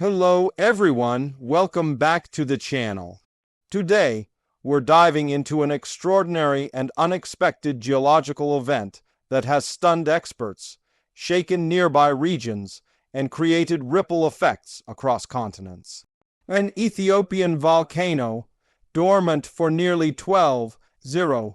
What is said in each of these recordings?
Hello everyone, welcome back to the channel. Today, we're diving into an extraordinary and unexpected geological event that has stunned experts, shaken nearby regions, and created ripple effects across continents. An Ethiopian volcano, dormant for nearly 12,000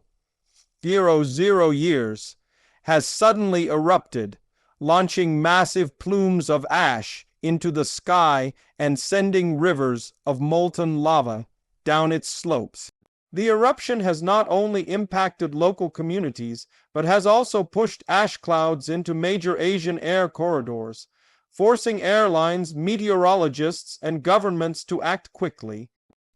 years, has suddenly erupted, launching massive plumes of ash into the sky and sending rivers of molten lava down its slopes. The eruption has not only impacted local communities, but has also pushed ash clouds into major Asian air corridors, forcing airlines, meteorologists, and governments to act quickly.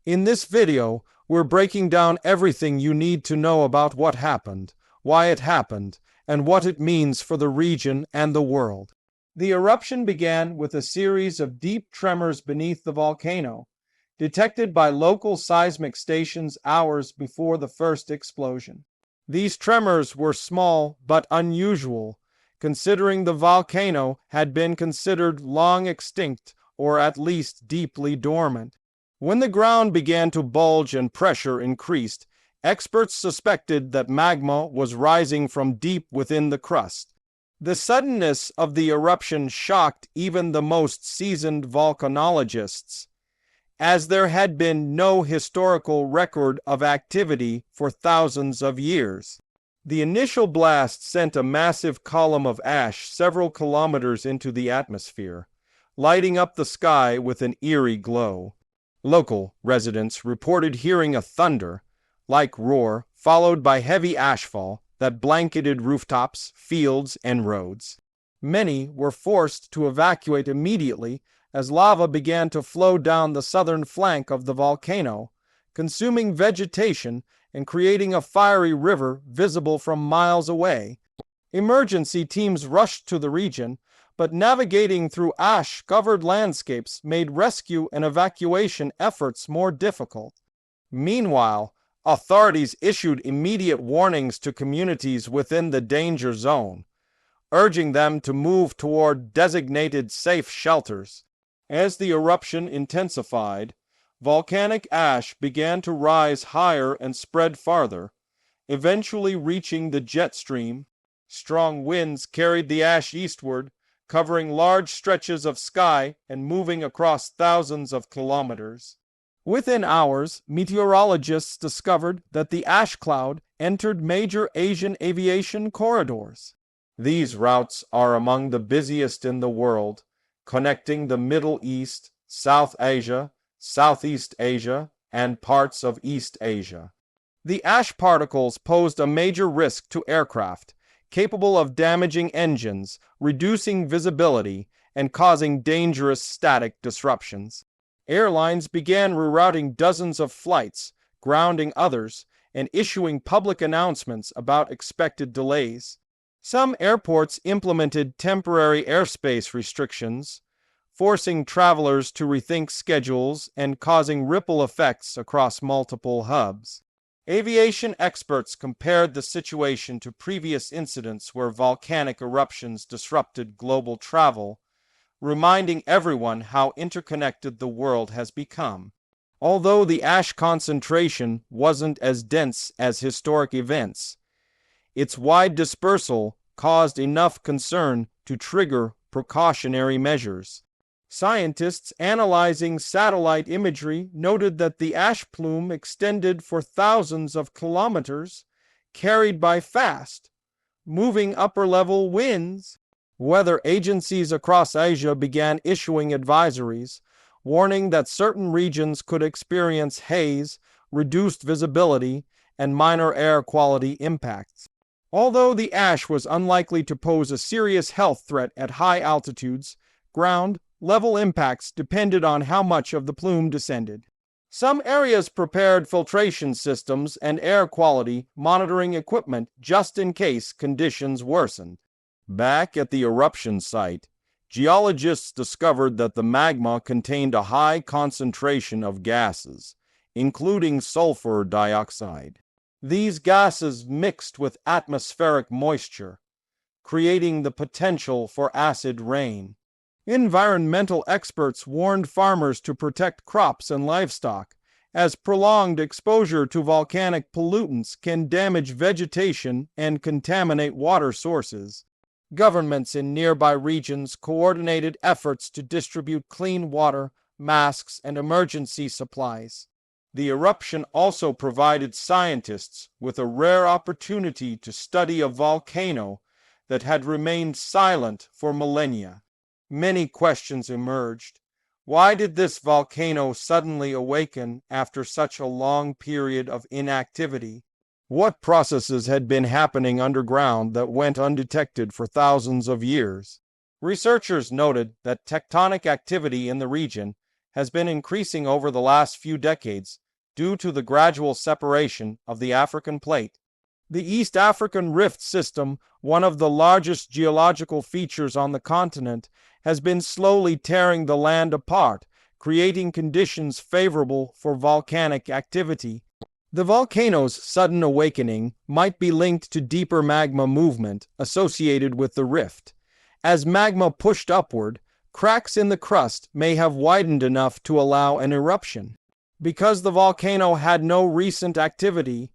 In this video, we're breaking down everything you need to know about what happened, why it happened, and what it means for the region and the world. The eruption began with a series of deep tremors beneath the volcano, detected by local seismic stations hours before the first explosion. These tremors were small but unusual, considering the volcano had been considered long extinct or at least deeply dormant. When the ground began to bulge and pressure increased, experts suspected that magma was rising from deep within the crust. The suddenness of the eruption shocked even the most seasoned volcanologists, as there had been no historical record of activity for thousands of years. The initial blast sent a massive column of ash several kilometers into the atmosphere, lighting up the sky with an eerie glow. Local residents reported hearing a thunder-like roar, followed by heavy ashfall that blanketed rooftops, fields, and roads. Many were forced to evacuate immediately as lava began to flow down the southern flank of the volcano, consuming vegetation and creating a fiery river visible from miles away. Emergency teams rushed to the region, but navigating through ash-covered landscapes made rescue and evacuation efforts more difficult. Meanwhile, authorities issued immediate warnings to communities within the danger zone, urging them to move toward designated safe shelters. As the eruption intensified, volcanic ash began to rise higher and spread farther, eventually reaching the jet stream. Strong winds carried the ash eastward, covering large stretches of sky and moving across thousands of kilometers. Within hours, meteorologists discovered that the ash cloud entered major Asian aviation corridors. These routes are among the busiest in the world, connecting the Middle East, South Asia, Southeast Asia, and parts of East Asia. The ash particles posed a major risk to aircraft, capable of damaging engines, reducing visibility, and causing dangerous static disruptions. Airlines began rerouting dozens of flights, grounding others, and issuing public announcements about expected delays. Some airports implemented temporary airspace restrictions, forcing travelers to rethink schedules and causing ripple effects across multiple hubs. Aviation experts compared the situation to previous incidents where volcanic eruptions disrupted global travel, reminding everyone how interconnected the world has become. Although the ash concentration wasn't as dense as historic events, its wide dispersal caused enough concern to trigger precautionary measures. Scientists analyzing satellite imagery noted that the ash plume extended for thousands of kilometers, carried by fast, moving upper-level winds. Weather agencies across Asia began issuing advisories, warning that certain regions could experience haze, reduced visibility, and minor air quality impacts. Although the ash was unlikely to pose a serious health threat at high altitudes, ground-level impacts depended on how much of the plume descended. Some areas prepared filtration systems and air quality monitoring equipment just in case conditions worsened. Back at the eruption site, geologists discovered that the magma contained a high concentration of gases, including sulfur dioxide. These gases mixed with atmospheric moisture, creating the potential for acid rain. Environmental experts warned farmers to protect crops and livestock, as prolonged exposure to volcanic pollutants can damage vegetation and contaminate water sources. Governments in nearby regions coordinated efforts to distribute clean water, masks, and emergency supplies. The eruption also provided scientists with a rare opportunity to study a volcano that had remained silent for millennia. Many questions emerged. Why did this volcano suddenly awaken after such a long period of inactivity? What processes had been happening underground that went undetected for thousands of years? Researchers noted that tectonic activity in the region has been increasing over the last few decades due to the gradual separation of the African plate. The East African Rift System, one of the largest geological features on the continent, has been slowly tearing the land apart, creating conditions favorable for volcanic activity. The volcano's sudden awakening might be linked to deeper magma movement associated with the rift. As magma pushed upward, cracks in the crust may have widened enough to allow an eruption. Because the volcano had no recent activity,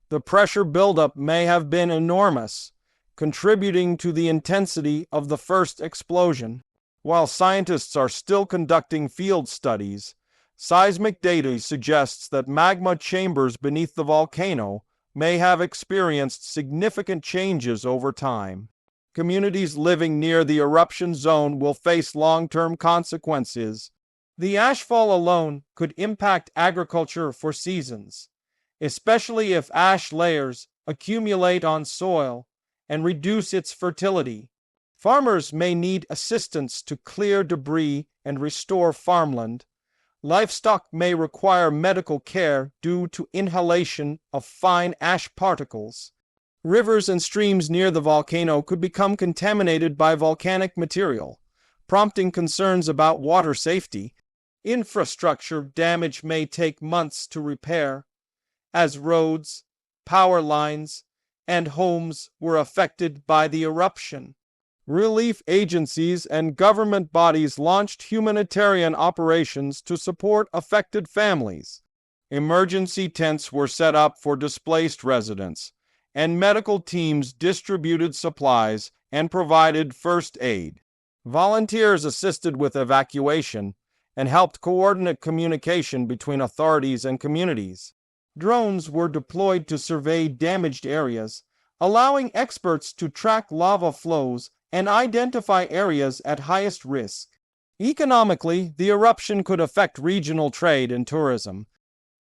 the pressure buildup may have been enormous, contributing to the intensity of the first explosion. While scientists are still conducting field studies, seismic data suggests that magma chambers beneath the volcano may have experienced significant changes over time. Communities living near the eruption zone will face long-term consequences. The ashfall alone could impact agriculture for seasons, especially if ash layers accumulate on soil and reduce its fertility. Farmers may need assistance to clear debris and restore farmland. Livestock may require medical care due to inhalation of fine ash particles. Rivers and streams near the volcano could become contaminated by volcanic material, prompting concerns about water safety. Infrastructure damage may take months to repair, as roads, power lines, and homes were affected by the eruption. Relief agencies and government bodies launched humanitarian operations to support affected families. Emergency tents were set up for displaced residents, and medical teams distributed supplies and provided first aid. Volunteers assisted with evacuation and helped coordinate communication between authorities and communities. Drones were deployed to survey damaged areas, allowing experts to track lava flows and identify areas at highest risk. Economically, the eruption could affect regional trade and tourism.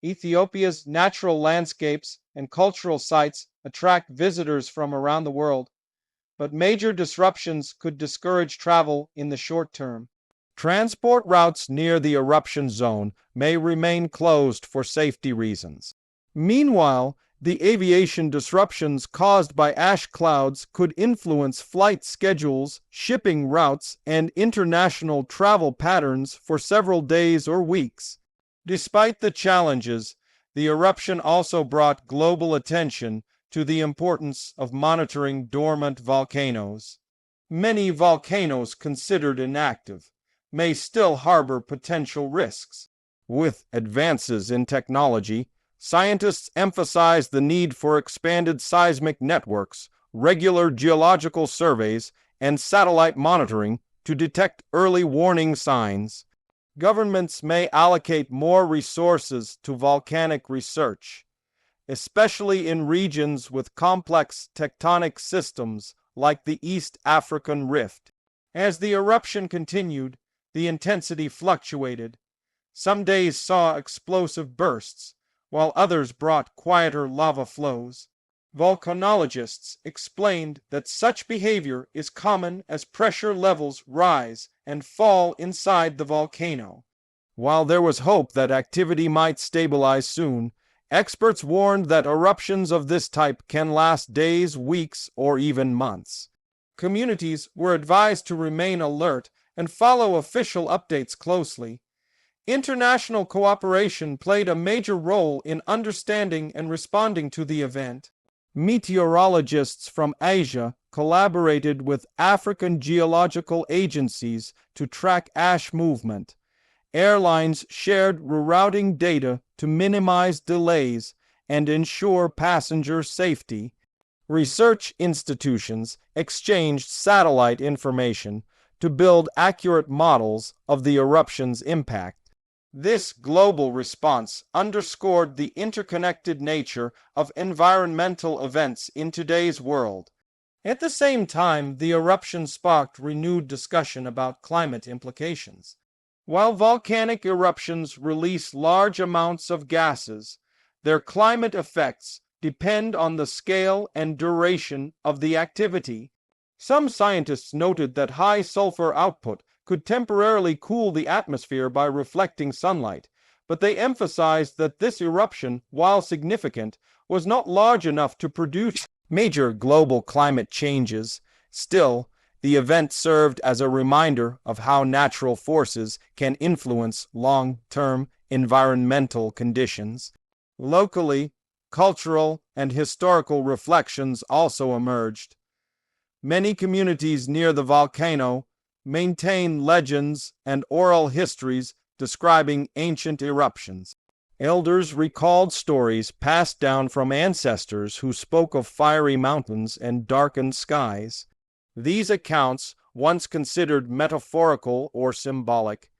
Ethiopia's natural landscapes and cultural sites attract visitors from around the world, but major disruptions could discourage travel in the short term. Transport routes near the eruption zone may remain closed for safety reasons. Meanwhile, the aviation disruptions caused by ash clouds could influence flight schedules, shipping routes, and international travel patterns for several days or weeks. Despite the challenges, the eruption also brought global attention to the importance of monitoring dormant volcanoes. Many volcanoes considered inactive may still harbor potential risks. With advances in technology, scientists emphasize the need for expanded seismic networks, regular geological surveys, and satellite monitoring to detect early warning signs. Governments may allocate more resources to volcanic research, especially in regions with complex tectonic systems like the East African Rift. As the eruption continued, the intensity fluctuated. Some days saw explosive bursts, while others brought quieter lava flows. Volcanologists explained that such behavior is common as pressure levels rise and fall inside the volcano. While there was hope that activity might stabilize soon, experts warned that eruptions of this type can last days, weeks, or even months. Communities were advised to remain alert and follow official updates closely. International cooperation played a major role in understanding and responding to the event. Meteorologists from Asia collaborated with African geological agencies to track ash movement. Airlines shared rerouting data to minimize delays and ensure passenger safety. Research institutions exchanged satellite information to build accurate models of the eruption's impact. This global response underscored the interconnected nature of environmental events in today's world. At the same time, the eruption sparked renewed discussion about climate implications. While volcanic eruptions release large amounts of gases, their climate effects depend on the scale and duration of the activity. Some scientists noted that high sulfur output could temporarily cool the atmosphere by reflecting sunlight, but they emphasized that this eruption, while significant, was not large enough to produce major global climate changes. Still, the event served as a reminder of how natural forces can influence long-term environmental conditions. Locally, cultural and historical reflections also emerged. Many communities near the volcano maintain legends and oral histories describing ancient eruptions. Elders recalled stories passed down from ancestors who spoke of fiery mountains and darkened skies. These accounts, once considered metaphorical or symbolic,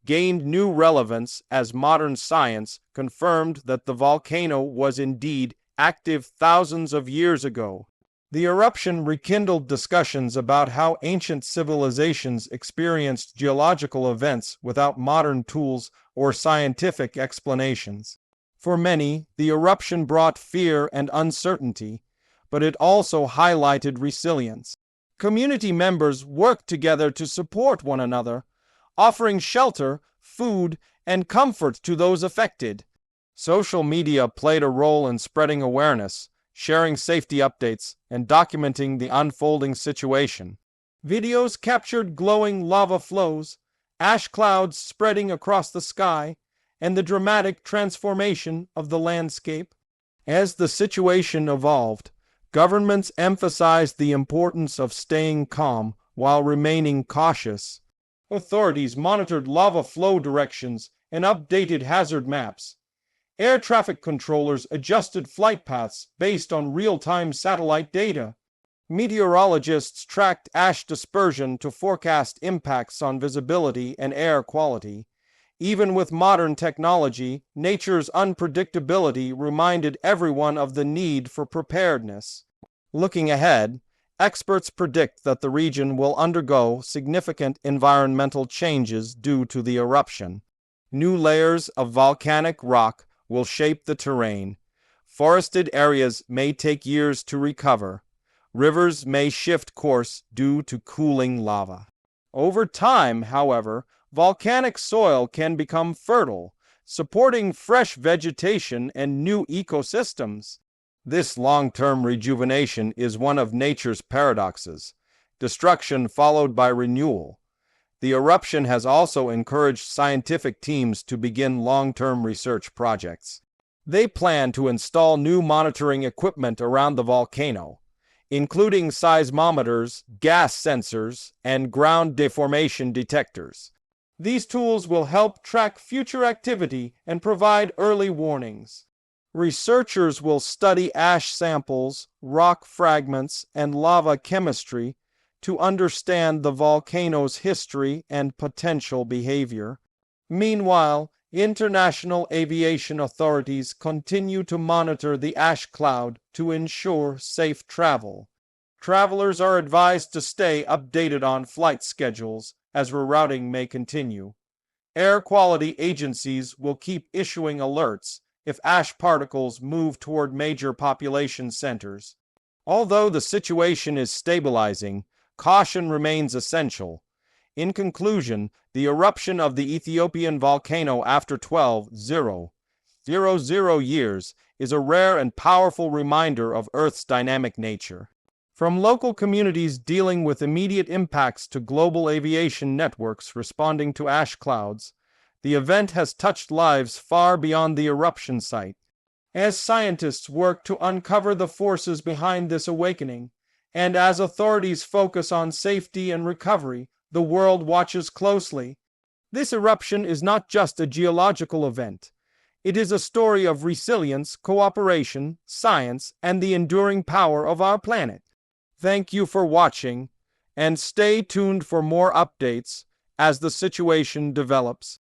gained new relevance as modern science confirmed that the volcano was indeed active thousands of years ago. The eruption rekindled discussions about how ancient civilizations experienced geological events without modern tools or scientific explanations. For many, the eruption brought fear and uncertainty, but it also highlighted resilience. Community members worked together to support one another, offering shelter, food, and comfort to those affected. Social media played a role in spreading awareness, sharing safety updates, and documenting the unfolding situation. Videos captured glowing lava flows, ash clouds spreading across the sky, and the dramatic transformation of the landscape. As the situation evolved, governments emphasized the importance of staying calm while remaining cautious. Authorities monitored lava flow directions and updated hazard maps. Air traffic controllers adjusted flight paths based on real-time satellite data. Meteorologists tracked ash dispersion to forecast impacts on visibility and air quality. Even with modern technology, nature's unpredictability reminded everyone of the need for preparedness. Looking ahead, experts predict that the region will undergo significant environmental changes due to the eruption. New layers of volcanic rock will shape the terrain. Forested areas may take years to recover. Rivers may shift course due to cooling lava. Over time, however, volcanic soil can become fertile, supporting fresh vegetation and new ecosystems. This long-term rejuvenation is one of nature's paradoxes, destruction followed by renewal. The eruption has also encouraged scientific teams to begin long-term research projects. They plan to install new monitoring equipment around the volcano, including seismometers, gas sensors, and ground deformation detectors. These tools will help track future activity and provide early warnings. Researchers will study ash samples, rock fragments, and lava chemistry to understand the volcano's history and potential behavior. Meanwhile, international aviation authorities continue to monitor the ash cloud to ensure safe travel. Travelers are advised to stay updated on flight schedules as rerouting may continue. Air quality agencies will keep issuing alerts if ash particles move toward major population centers. Although the situation is stabilizing, caution remains essential. In conclusion, the eruption of the Ethiopian volcano after 12,000 years is a rare and powerful reminder of Earth's dynamic nature. From local communities dealing with immediate impacts to global aviation networks responding to ash clouds, the event has touched lives far beyond the eruption site. As scientists work to uncover the forces behind this awakening, And as authorities focus on safety and recovery, the world watches closely. This eruption is not just a geological event. It is a story of resilience, cooperation, science, and the enduring power of our planet. Thank you for watching, and stay tuned for more updates as the situation develops.